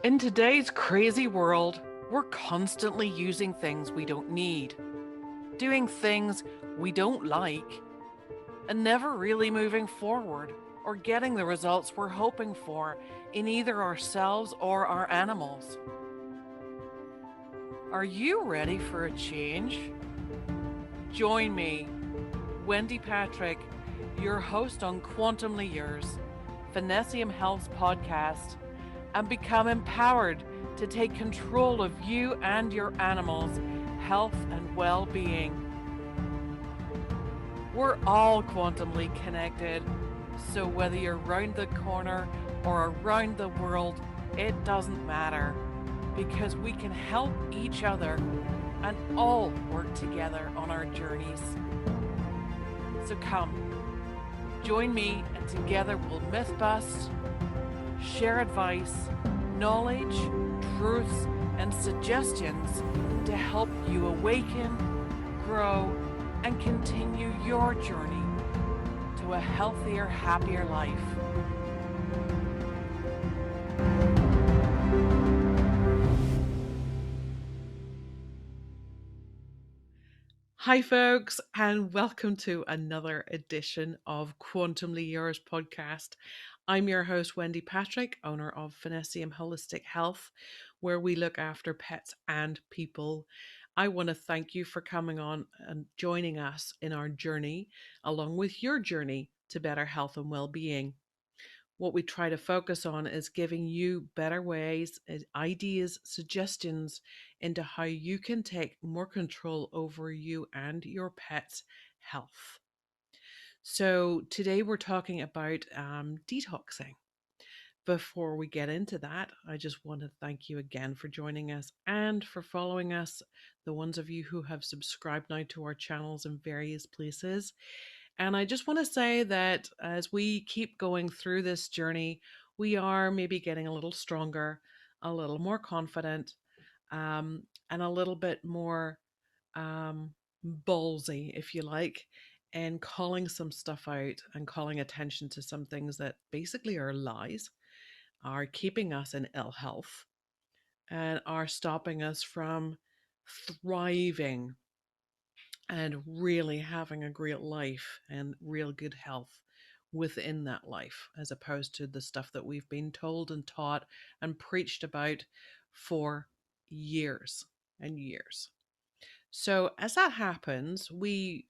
In today's crazy world, we're constantly using things we don't need, doing things we don't like, and never really moving forward or getting the results we're hoping for in either ourselves or our animals. Are you ready for a change? Join me, Wendy Patrick, your host on Quantumly Yours, Finnessiam Health's podcast, and become empowered to take control of you and your animals' health and well-being. We're all quantumly connected, so whether you're round the corner or around the world, it doesn't matter, because we can help each other and all work together on our journeys. So come, join me, and together we'll myth bust, share advice, knowledge, truths, and suggestions to help you awaken, grow, and continue your journey to a healthier, happier life. Hi, folks, and welcome to another edition of Quantumly Yours podcast. I'm your host, Wendy Patrick, owner of Finnessiam Holistic Health, where we look after pets and people. I want to thank you for coming on and joining us in our journey, along with your journey to better health and well-being. What we try to focus on is giving you better ways, ideas, suggestions into how you can take more control over you and your pet's health. So today we're talking about detoxing. Before we get into that, I just want to thank you again for joining us and for following us, the ones of you who have subscribed now to our channels in various places. And I just want to say that as we keep going through this journey, we are maybe getting a little stronger, a little more confident, and a little bit more ballsy, if you like, and calling some stuff out and calling attention to some things that basically are lies, are keeping us in ill health, and are stopping us from thriving and really having a great life and real good health within that life, as opposed to the stuff that we've been told and taught and preached about for years and years. So, as that happens, we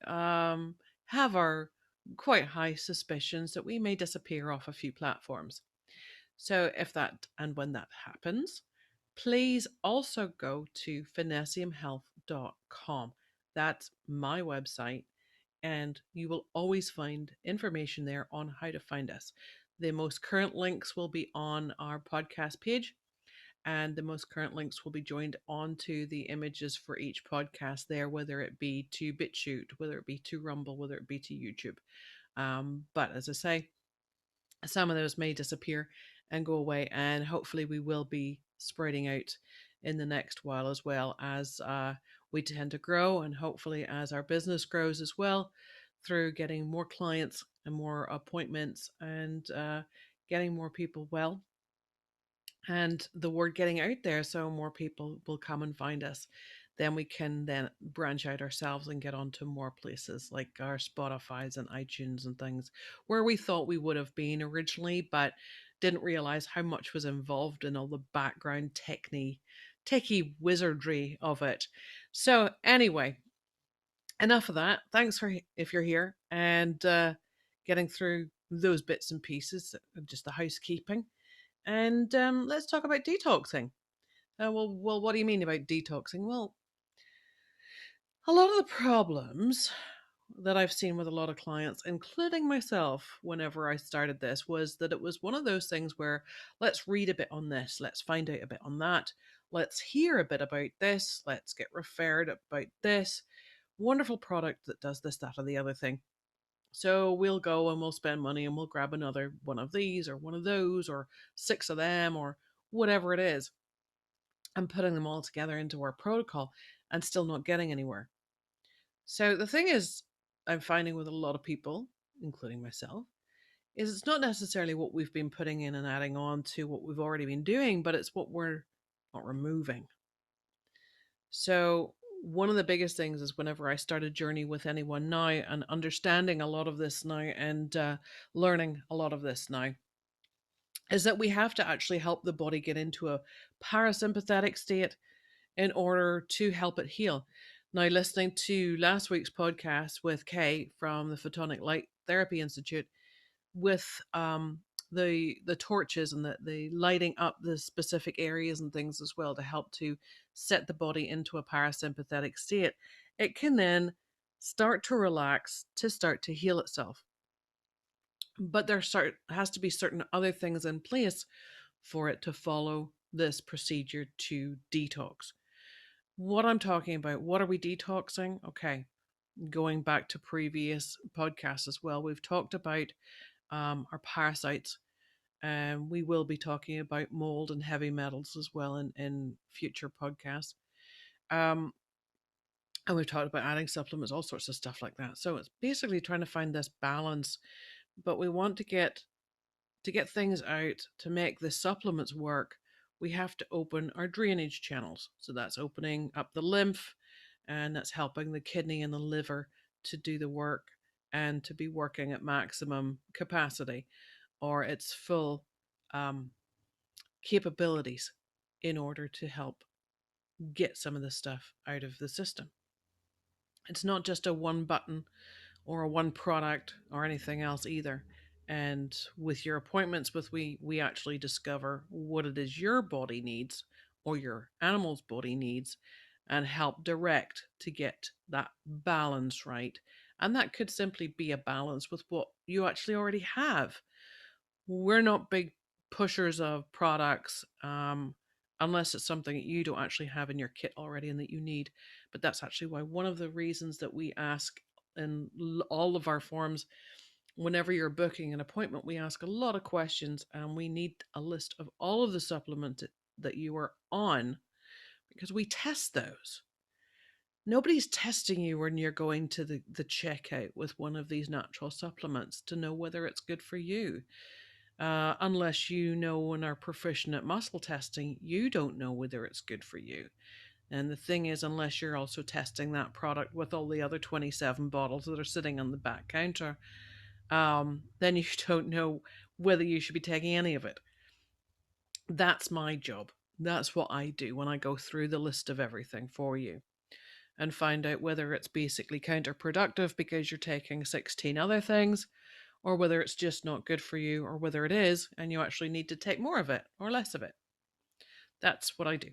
have our quite high suspicions that we may disappear off a few platforms. So, if that and when that happens, please also go to finnessiamhealth.com. That's my website, and you will always find information there on how to find us. The most current links will be on our podcast page, and the most current links will be joined onto the images for each podcast there, whether it be to BitChute, whether it be to Rumble, whether it be to YouTube. But as I say, some of those may disappear and go away, and hopefully we will be spreading out in the next while, as well as we tend to grow, and hopefully as our business grows as well, through getting more clients and more appointments, and getting more people well, and the word getting out there so more people will come and find us. Then we can then branch out ourselves and get onto more places like our Spotify's and iTunes and things, where we thought we would have been originally, but didn't realize how much was involved in all the background techie wizardry of it. So anyway, enough of that. Thanks for if you're here and getting through those bits and pieces, just the housekeeping. And let's talk about detoxing. Well, what do you mean about detoxing? Well, a lot of the problems that I've seen with a lot of clients, including myself, whenever I started this, was that it was one of those things where let's read a bit on this, let's find out a bit on that, let's hear a bit about this, let's get referred about this wonderful product that does this, that, or the other thing. So we'll go and we'll spend money and we'll grab another one of these or one of those or six of them or whatever it is, and putting them all together into our protocol and still not getting anywhere. So the thing is, I'm finding with a lot of people, including myself, is it's not necessarily what we've been putting in and adding on to what we've already been doing, but it's what we're not removing. So one of the biggest things is whenever I start a journey with anyone now and understanding a lot of this now and learning a lot of this now, is that we have to actually help the body get into a parasympathetic state in order to help it heal. Now, listening to last week's podcast with Kay from the Photonic Light Therapy Institute, with the torches and the lighting up the specific areas and things as well to help to set the body into a parasympathetic state, it can then start to relax to start to heal itself. But has to be certain other things in place for it to follow this procedure to detox. What I'm talking about, what are we detoxing? Okay, going back to previous podcasts as well, we've talked about our parasites, and we will be talking about mold and heavy metals as well in future podcasts. And we've talked about adding supplements, all sorts of stuff like that. So it's basically trying to find this balance, but we want to get things out to make the supplements work. We have to open our drainage channels. So that's opening up the lymph, and that's helping the kidney and the liver to do the work and to be working at maximum capacity or its full capabilities in order to help get some of the stuff out of the system. It's not just a one button or a one product or anything else either. And with your appointments with we actually discover what it is your body needs or your animal's body needs and help direct to get that balance right. And that could simply be a balance with what you actually already have. We're not big pushers of products unless it's something that you don't actually have in your kit already and that you need. But that's actually why one of the reasons that we ask in all of our forms, whenever you're booking an appointment, we ask a lot of questions and we need a list of all of the supplements that you are on because we test those. Nobody's testing you when you're going to the checkout with one of these natural supplements to know whether it's good for you. Unless you know and are proficient at muscle testing, you don't know whether it's good for you. And the thing is, unless you're also testing that product with all the other 27 bottles that are sitting on the back counter, then you don't know whether you should be taking any of it. That's my job. That's what I do when I go through the list of everything for you and find out whether it's basically counterproductive because you're taking 16 other things, or whether it's just not good for you, or whether it is and you actually need to take more of it or less of it. That's what I do.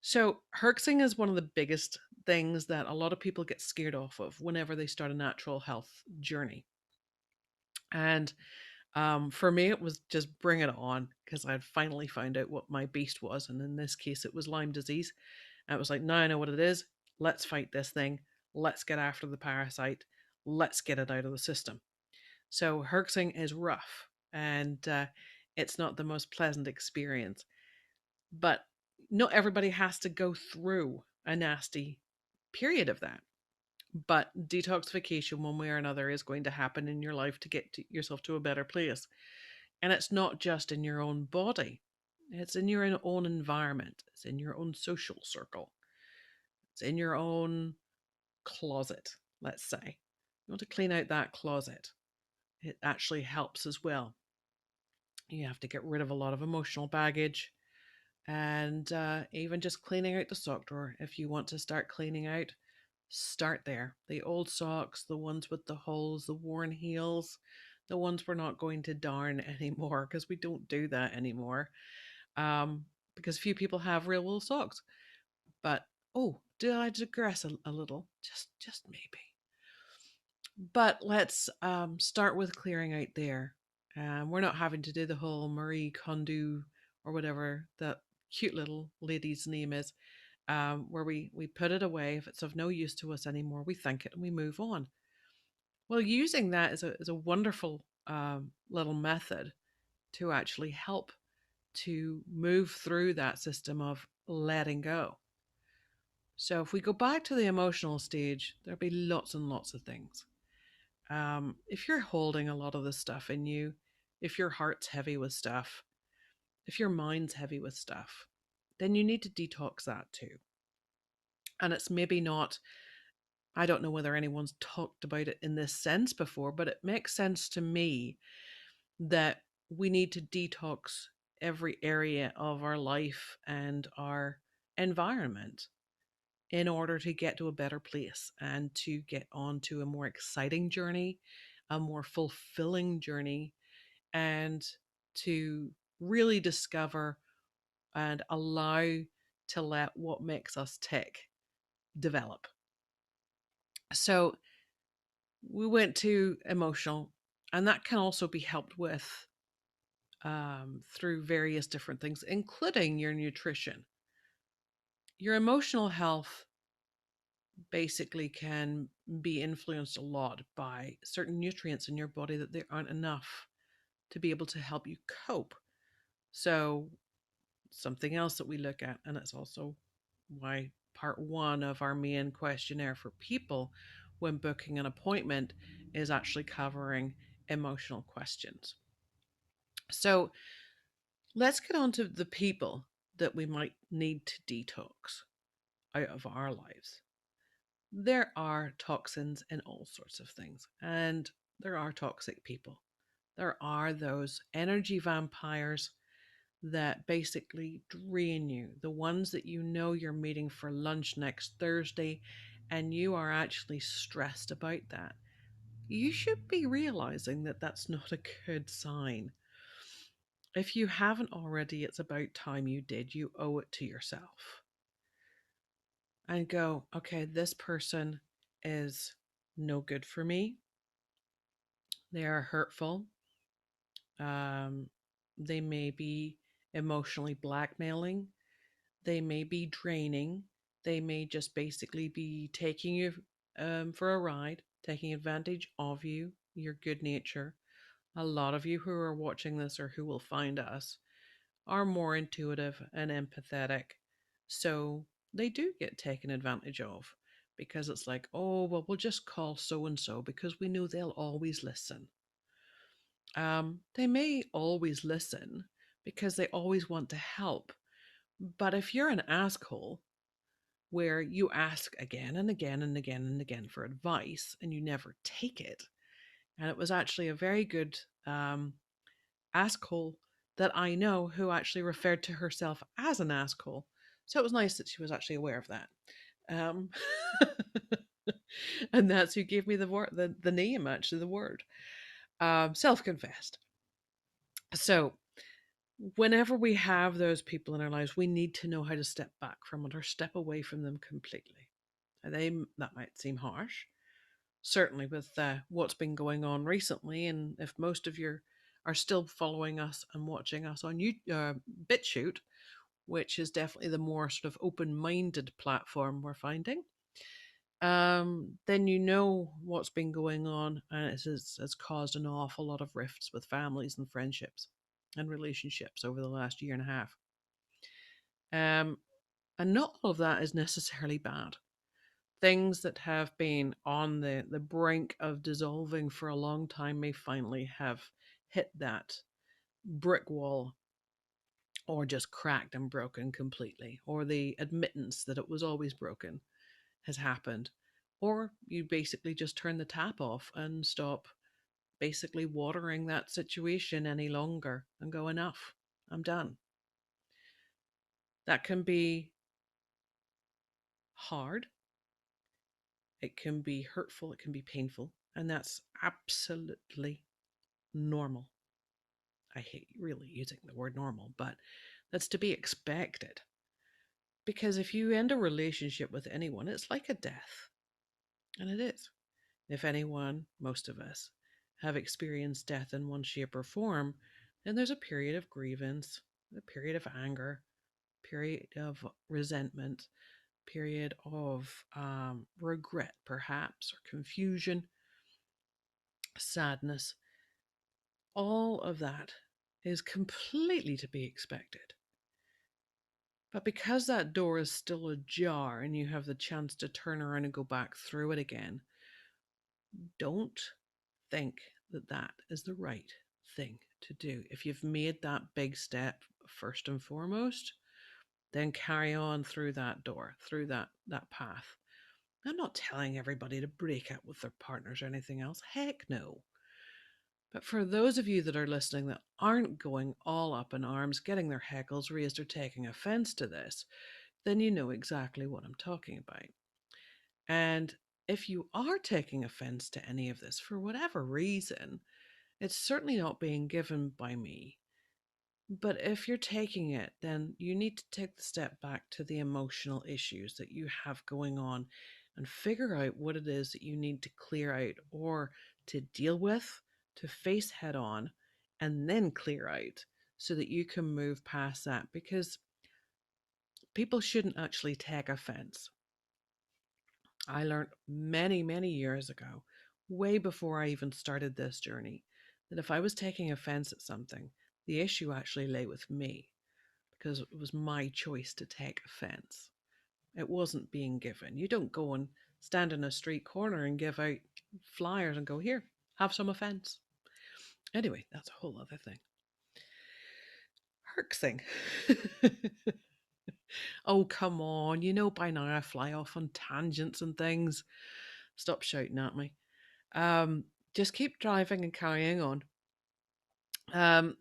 So, herxing is one of the biggest things that a lot of people get scared off of whenever they start a natural health journey. And for me, it was just bring it on because I'd finally found out what my beast was. And in this case, it was Lyme disease. And it was like, now I know what it is. Let's fight this thing. Let's get after the parasite. Let's get it out of the system. So, herxing is rough and it's not the most pleasant experience. But not everybody has to go through a nasty period of that. But detoxification, one way or another, is going to happen in your life to get yourself to a better place. And it's not just in your own body, it's in your own environment, it's in your own social circle, it's in your own closet, let's say. You want to clean out that closet. It actually helps as well. You have to get rid of a lot of emotional baggage and even just cleaning out the sock drawer. If you want to start cleaning out, start there. The old socks, the ones with the holes, the worn heels, the ones we're not going to darn anymore because we don't do that anymore. Because few people have real wool socks. But oh, did I digress a little? Just maybe. But let's start with clearing out there. We're not having to do the whole Marie Kondo or whatever that cute little lady's name is, where we put it away. If it's of no use to us anymore, we thank it and we move on. Well, using that is a wonderful little method to actually help to move through that system of letting go. So if we go back to the emotional stage, there'll be lots and lots of things. If you're holding a lot of this stuff in you, if your heart's heavy with stuff, if your mind's heavy with stuff, then you need to detox that too. And it's maybe not, I don't know whether anyone's talked about it in this sense before, but it makes sense to me that we need to detox every area of our life and our environment in order to get to a better place and to get on to a more exciting journey, a more fulfilling journey, and to really discover and allow to let what makes us tick develop. So we went to emotional, and that can also be helped with through various different things, including your nutrition. Your emotional health basically can be influenced a lot by certain nutrients in your body that there aren't enough to be able to help you cope. So, something else that we look at, and it's also why part one of our main questionnaire for people when booking an appointment is actually covering emotional questions. So, let's get on to the people that we might need to detox out of our lives. There are toxins in all sorts of things, and there are toxic people. There are those energy vampires that basically drain you, the ones that you know you're meeting for lunch next Thursday, and you are actually stressed about that. You should be realizing that that's not a good sign. If you haven't already, it's about time you did. You owe it to yourself. And go, okay, this person is no good for me. They are hurtful. Um, they may be emotionally blackmailing. They may be draining. They may just basically be taking you for a ride, taking advantage of you, your good nature. A lot of you who are watching this or who will find us are more intuitive and empathetic. So they do get taken advantage of because it's like, oh, well, we'll just call so and so because we know they'll always listen. They may always listen because they always want to help. But if you're an asshole where you ask again and again and again and again for advice and you never take it, and it was actually a very good asshole that I know who actually referred to herself as an asshole. So it was nice that she was actually aware of that. Um, and that's who gave me the word, the name, actually, the word. Self confessed. So whenever we have those people in our lives, we need to know how to step back from it or step away from them completely. And that might seem harsh, certainly with what's been going on recently. And if most of you are still following us and watching us on BitChute, which is definitely the more sort of open-minded platform we're finding, then you know what's been going on, and it's caused an awful lot of rifts with families and friendships and relationships over the last year and a half. Um, and not all of that is necessarily bad. Things that have been on the brink of dissolving for a long time may finally have hit that brick wall or just cracked and broken completely, or the admittance that it was always broken has happened, or you basically just turn the tap off and stop basically watering that situation any longer and go, enough, I'm done. That can be hard, it can be hurtful, it can be painful, and that's absolutely normal. I hate really using the word normal, but that's to be expected. Because if you end a relationship with anyone, it's like a death. And it is. If anyone, most of us, have experienced death in one shape or form, then there's a period of grievance, a period of anger, period of resentment, period of regret, perhaps, or confusion, sadness. All of that is completely to be expected. But because that door is still ajar and you have the chance to turn around and go back through it again, don't. think that that is the right thing to do. If you've made that big step first and foremost, then carry on through that door, through that path. I'm not telling everybody to break up with their partners or anything else. Heck no. But for those of you that are listening that aren't going all up in arms, getting their hackles raised or taking offense to this, then you know exactly what I'm talking about. And if you are taking offense to any of this for whatever reason, it's certainly not being given by me. But if you're taking it, then you need to take the step back to the emotional issues that you have going on and figure out what it is that you need to clear out or to deal with, to face head on, and then clear out so that you can move past that, because people shouldn't actually take offense. I learned many, many years ago, way before I even started this journey, that if I was taking offense at something, the issue actually lay with me because it was my choice to take offense. It wasn't being given. You don't go and stand in a street corner and give out flyers and go, here, have some offense. Anyway, that's a whole other thing. Herxing. Oh, come on. You know by now I fly off on tangents and things. Stop shouting at me. Just keep driving and carrying on. Um,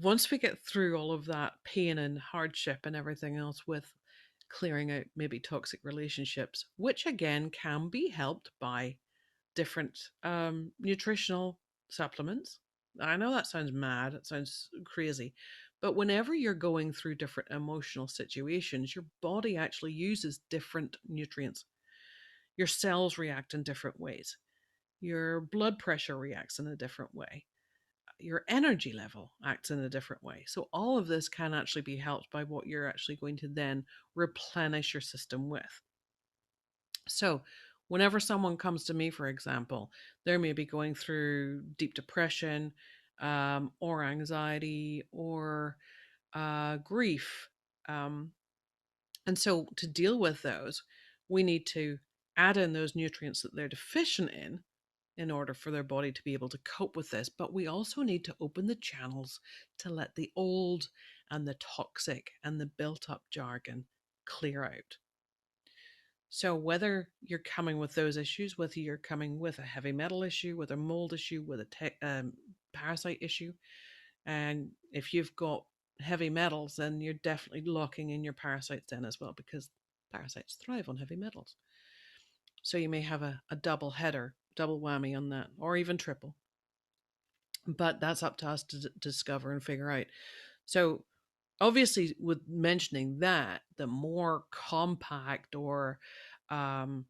Once we get through all of that pain and hardship and everything else with clearing out maybe toxic relationships, which again can be helped by different nutritional supplements. I know that sounds mad, it sounds crazy, but whenever you're going through different emotional situations, your body actually uses different nutrients. Your cells react in different ways. Your blood pressure reacts in a different way. Your energy level acts in a different way. So all of this can actually be helped by what you're actually going to then replenish your system with. So whenever someone comes to me, for example, they're maybe going through deep depression, or anxiety, or grief. And so to deal with those, we need to add in those nutrients that they're deficient in order for their body to be able to cope with this. But we also need to open the channels to let the old and the toxic and the built up jargon clear out. So whether you're coming with those issues, whether you're coming with a heavy metal issue, with a mold issue, with a parasite issue, and if you've got heavy metals, then you're definitely locking in your parasites in as well, because parasites thrive on heavy metals. So you may have a double header, double whammy on that, or even triple. But that's up to us to discover and figure out. So obviously, with mentioning that, the more compact or um,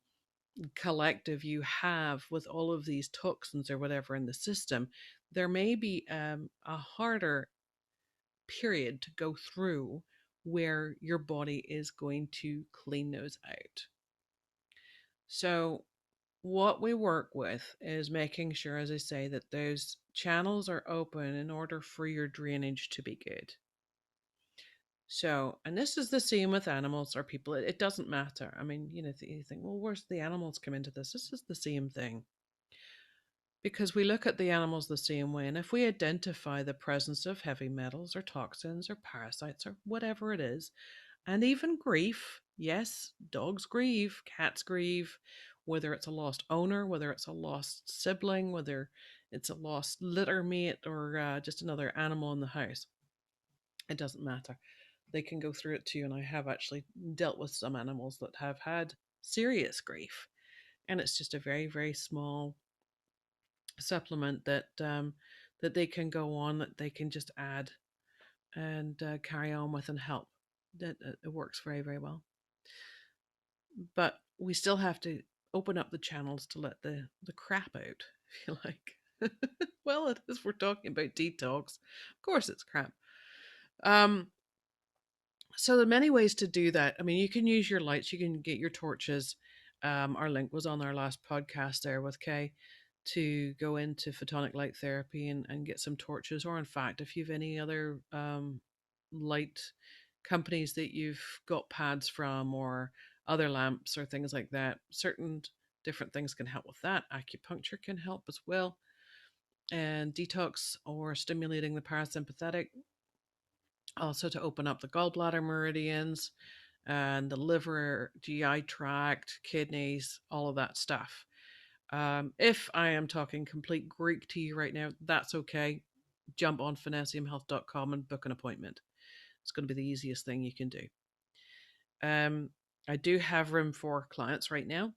collective you have with all of these toxins or whatever in the system, there may be a harder period to go through where your body is going to clean those out. So what we work with is making sure, as I say, that those channels are open in order for your drainage to be good. So, and this is the same with animals or people. It doesn't matter. I mean, you think, well, where's the animals come into this? This is the same thing. Because we look at the animals the same way. And if we identify the presence of heavy metals or toxins or parasites or whatever it is, and even grief, yes, dogs grieve, cats grieve, whether it's a lost owner, whether it's a lost sibling, whether it's a lost litter mate, or just another animal in the house, it doesn't matter. They can go through it too. And I have actually dealt with some animals that have had serious grief. And it's just a very, very small supplement that they can go on, that they can just add and carry on with and help. That it works very, very well. But we still have to open up the channels to let the crap out, if you like. Well, it is. We're talking about detox. Of course, it's crap. So there are many ways to do that. I mean, you can use your lights. You can get your torches. Our link was on our last podcast there with Kay, to go into photonic light therapy and get some torches. Or in fact, if you've any other light companies that you've got pads from, or other lamps or things like that, certain Different things can help with that. Acupuncture can help as well. And detox or stimulating the parasympathetic, also to open up the gallbladder meridians and the liver, GI tract, kidneys, all of that stuff. If I am talking complete Greek to you right now, that's okay. Jump on finnessiamhealth.com and book an appointment. It's going to be the easiest thing you can do. I do have room for clients right now.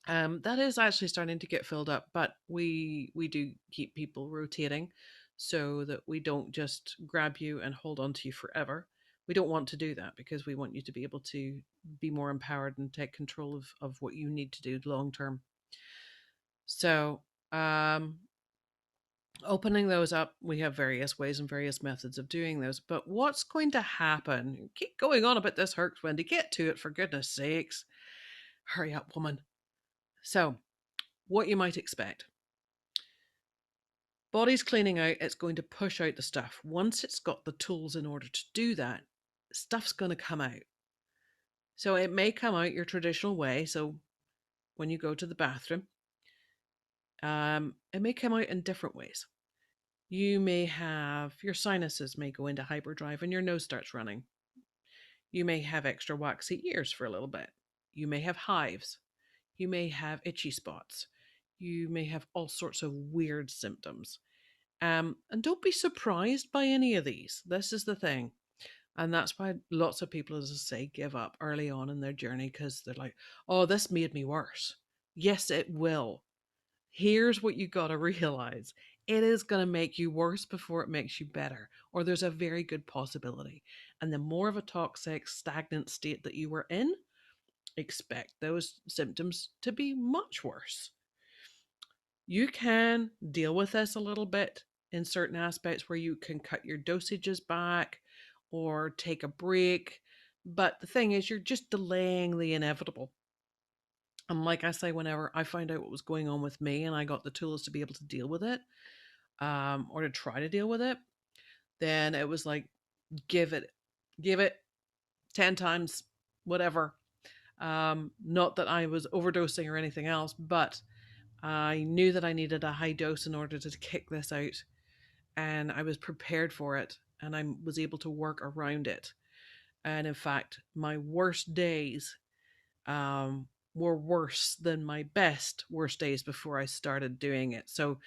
That is actually starting to get filled up, but we do keep people rotating so that we don't just grab you and hold on to you forever. We don't want to do that because we want you to be able to be more empowered and take control of what you need to do long term. So, opening those up, we have various ways and various methods of doing those. But what's going to happen? Keep going on about this, Herx, Wendie. Get to it, for goodness sakes. Hurry up, woman. So, what you might expect. Body's cleaning out, it's going to push out the stuff. Once it's got the tools in order to do that, stuff's going to come out. So it may come out your traditional way. So when you go to the bathroom, it may come out in different ways. You may have your sinuses may go into hyperdrive and your nose starts running. You may have extra waxy ears for a little bit. You may have hives. You may have itchy spots. You may have all sorts of weird symptoms. And don't be surprised by any of these. This is the thing. And that's why lots of people, as I say, give up early on in their journey because they're like, oh, this made me worse. Yes, it will. Here's what you got to realize. It is going to make you worse before it makes you better, or there's a very good possibility. And the more of a toxic, stagnant state that you were in, expect those symptoms to be much worse. You can deal with this a little bit in certain aspects where you can cut your dosages back or take a break. But the thing is, you're just delaying the inevitable. And like I say, whenever I find out what was going on with me and I got the tools to be able to deal with it, or to try to deal with it, then it was like, give it 10 times, whatever. Not that I was overdosing or anything else, but I knew that I needed a high dose in order to kick this out, and I was prepared for it, and I was able to work around it. And in fact, my worst days were worse than my worst days before I started doing it. So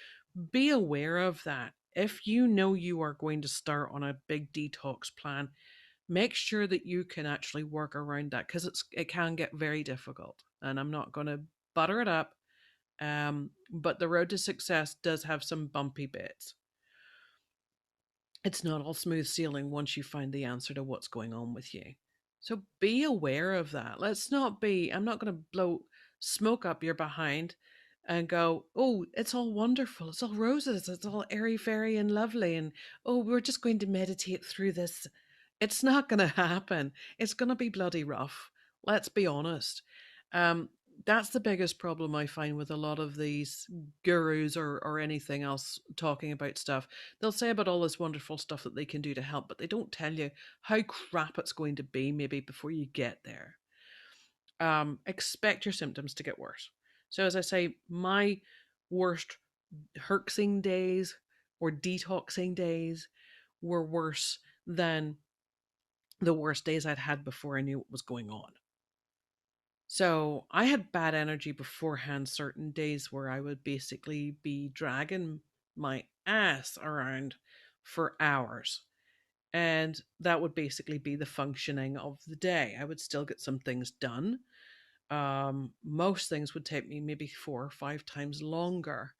be aware of that. If you know you are going to start on a big detox plan, make sure that you can actually work around that because it can get very difficult. And I'm not going to butter it up. But the road to success does have some bumpy bits. It's not all smooth sailing once you find the answer to what's going on with you. So be aware of that. I'm not going to blow smoke up your behind and go, oh, it's all wonderful. It's all roses. It's all airy fairy and lovely. And oh, we're just going to meditate through this. It's not going to happen. It's going to be bloody rough. Let's be honest. That's the biggest problem I find with a lot of these gurus or anything else talking about stuff. They'll say about all this wonderful stuff that they can do to help, but they don't tell you how crap it's going to be maybe before you get there. Expect your symptoms to get worse. So as I say, my worst herxing days or detoxing days were worse than the worst days I'd had before I knew what was going on. So I had bad energy beforehand, certain days where I would basically be dragging my ass around for hours. And that would basically be the functioning of the day. I would still get some things done. Most things would take me maybe 4 or 5 times longer.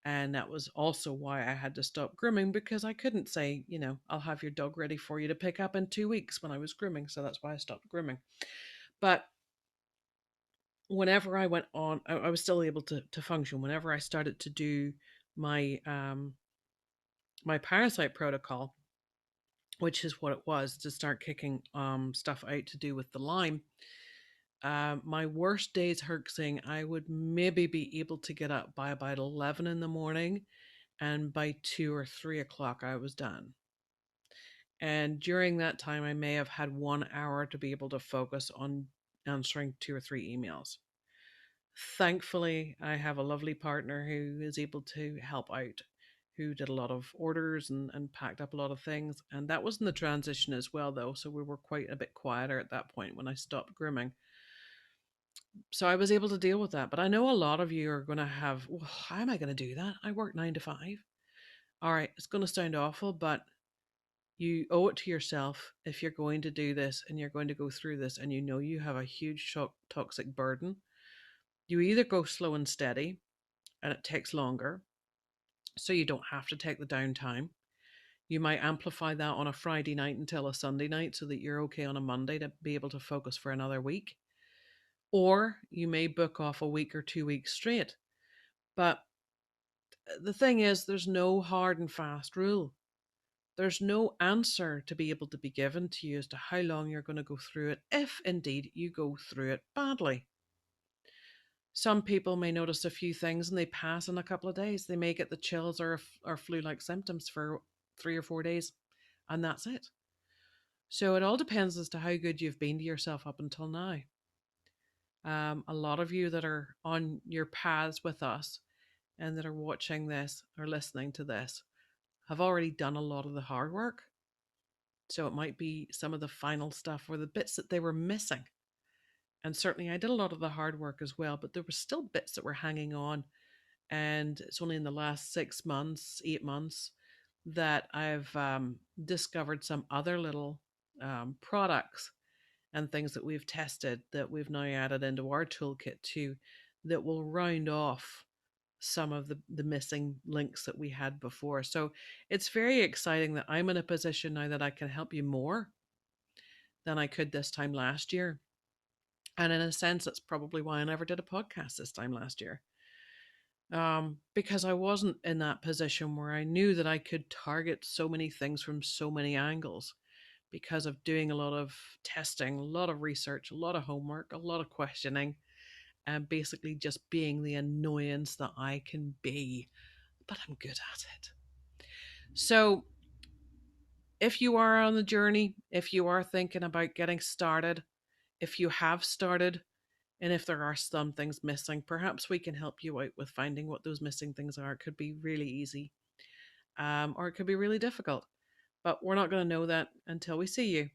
And that was also why I had to stop grooming because I couldn't say, I'll have your dog ready for you to pick up in 2 weeks when I was grooming. So that's why I stopped grooming. But whenever I went on, I was still able to function. Whenever I started to do my my parasite protocol, which is what it was to start kicking stuff out to do with the Lyme. My worst days herxing, I would maybe be able to get up by about 11 in the morning, and by 2 or 3 o'clock I was done. And during that time, I may have had 1 hour to be able to focus on answering 2 or 3 emails. Thankfully, I have a lovely partner who is able to help out, who did a lot of orders and packed up a lot of things. And that was in the transition as well, though. So we were quite a bit quieter at that point when I stopped grooming. So I was able to deal with that. But I know a lot of you are going to have, well, how am I going to do that? I work 9 to 5. All right, it's going to sound awful, but you owe it to yourself if you're going to do this and you're going to go through this and you know you have a huge toxic burden. You either go slow and steady and it takes longer, so you don't have to take the downtime. You might amplify that on a Friday night until a Sunday night so that you're okay on a Monday to be able to focus for another week. Or you may book off a week or 2 weeks straight. But the thing is, there's no hard and fast rule. There's no answer to be able to be given to you as to how long you're going to go through it, if indeed you go through it badly. Some people may notice a few things and they pass in a couple of days. They may get the chills or flu-like symptoms for 3 or 4 days, and that's it. So it all depends as to how good you've been to yourself up until now. A lot of you that are on your paths with us and that are watching this or listening to this have already done a lot of the hard work. So it might be some of the final stuff or the bits that they were missing. And certainly I did a lot of the hard work as well, but there were still bits that were hanging on. And it's only in the last 6 months, 8 months, that I've discovered some other little products and things that we've tested that we've now added into our toolkit too, that will round off some of the missing links that we had before. So it's very exciting that I'm in a position now that I can help you more than I could this time last year. And in a sense, that's probably why I never did a podcast this time last year. Because I wasn't in that position where I knew that I could target so many things from so many angles because of doing a lot of testing, a lot of research, a lot of homework, a lot of questioning, and basically just being the annoyance that I can be. But I'm good at it. So if you are on the journey, if you are thinking about getting started, if you have started, and if there are some things missing, perhaps we can help you out with finding what those missing things are. It could be really easy, or it could be really difficult. But we're not going to know that until we see you.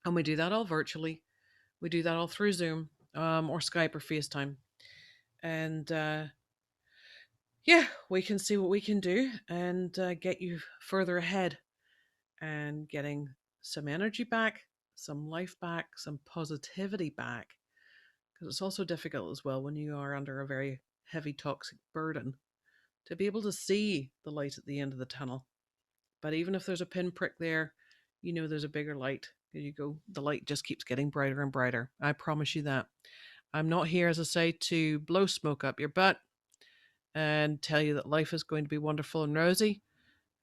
And we do that all virtually. We do that all through Zoom, or Skype or FaceTime. And yeah, we can see what we can do and get you further ahead and getting some energy back, some life back, some positivity back. Because it's also difficult as well when you are under a very heavy toxic burden to be able to see the light at the end of the tunnel. But even if there's a pinprick there, you know there's a bigger light. There you go. The light just keeps getting brighter and brighter. I promise you that. I'm not here, as I say, to blow smoke up your butt and tell you that life is going to be wonderful and rosy,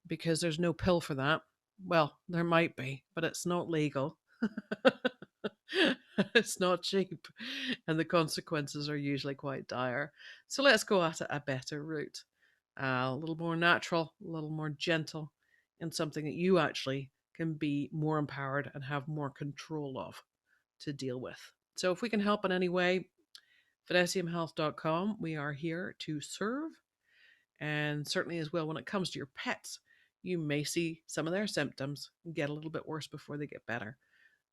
because there's no pill for that. Well, there might be, but it's not legal. It's not cheap, and the consequences are usually quite dire. So let's go at a better route, a little more natural, a little more gentle, and something that you actually can be more empowered and have more control of to deal with. So if we can help in any way, Finnessiamhealth.com, we are here to serve. And certainly as well, when it comes to your pets, you may see some of their symptoms get a little bit worse before they get better.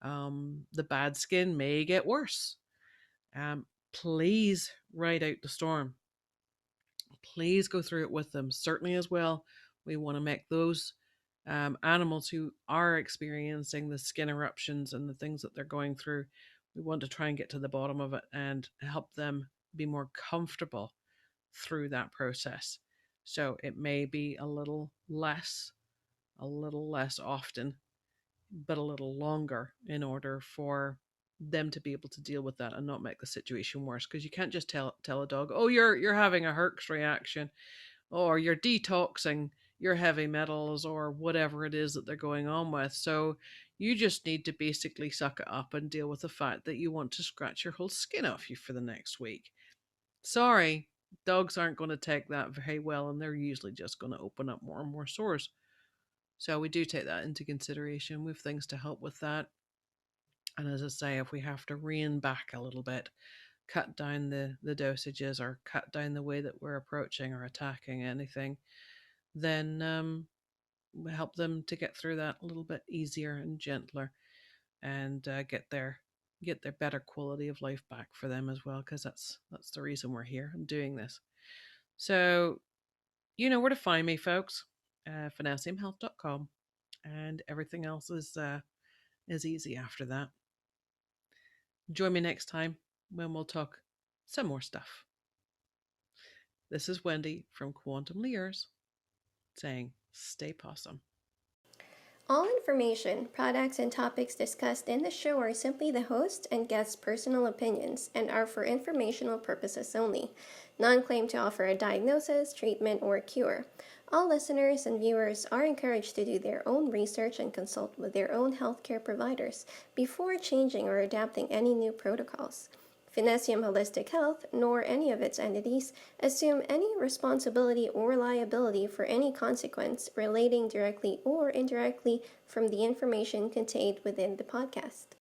The bad skin may get worse. Please ride out the storm. Please go through it with them. Certainly as well, we want to make those animals who are experiencing the skin eruptions and the things that they're going through, we want to try and get to the bottom of it and help them be more comfortable through that process. So it may be a little less often, but a little longer in order for them to be able to deal with that and not make the situation worse. Because you can't just tell a dog, oh, you're having a Herx reaction, or you're detoxing your heavy metals, or whatever it is that they're going on with. So you just need to basically suck it up and deal with the fact that you want to scratch your whole skin off you for the next week. Sorry, dogs aren't going to take that very well, and they're usually just going to open up more and more sores. So we do take that into consideration. We have things to help with that. And as I say, if we have to rein back a little bit, cut down the dosages or cut down the way that we're approaching or attacking anything, then we help them to get through that a little bit easier and gentler, and get their better quality of life back for them as well, because that's the reason we're here and doing this. So you know where to find me, folks. Finnessiamhealth.com, and everything else is easy after that. Join me next time when we'll talk some more stuff. This is Wendie from Quantumtalk saying, stay possum. All information, products, and topics discussed in the show are simply the host and guest's personal opinions and are for informational purposes only. None claim to offer a diagnosis, treatment, or cure. All listeners and viewers are encouraged to do their own research and consult with their own healthcare providers before changing or adapting any new protocols. Finnessiam Holistic Health, nor any of its entities, assume any responsibility or liability for any consequence relating directly or indirectly from the information contained within the podcast.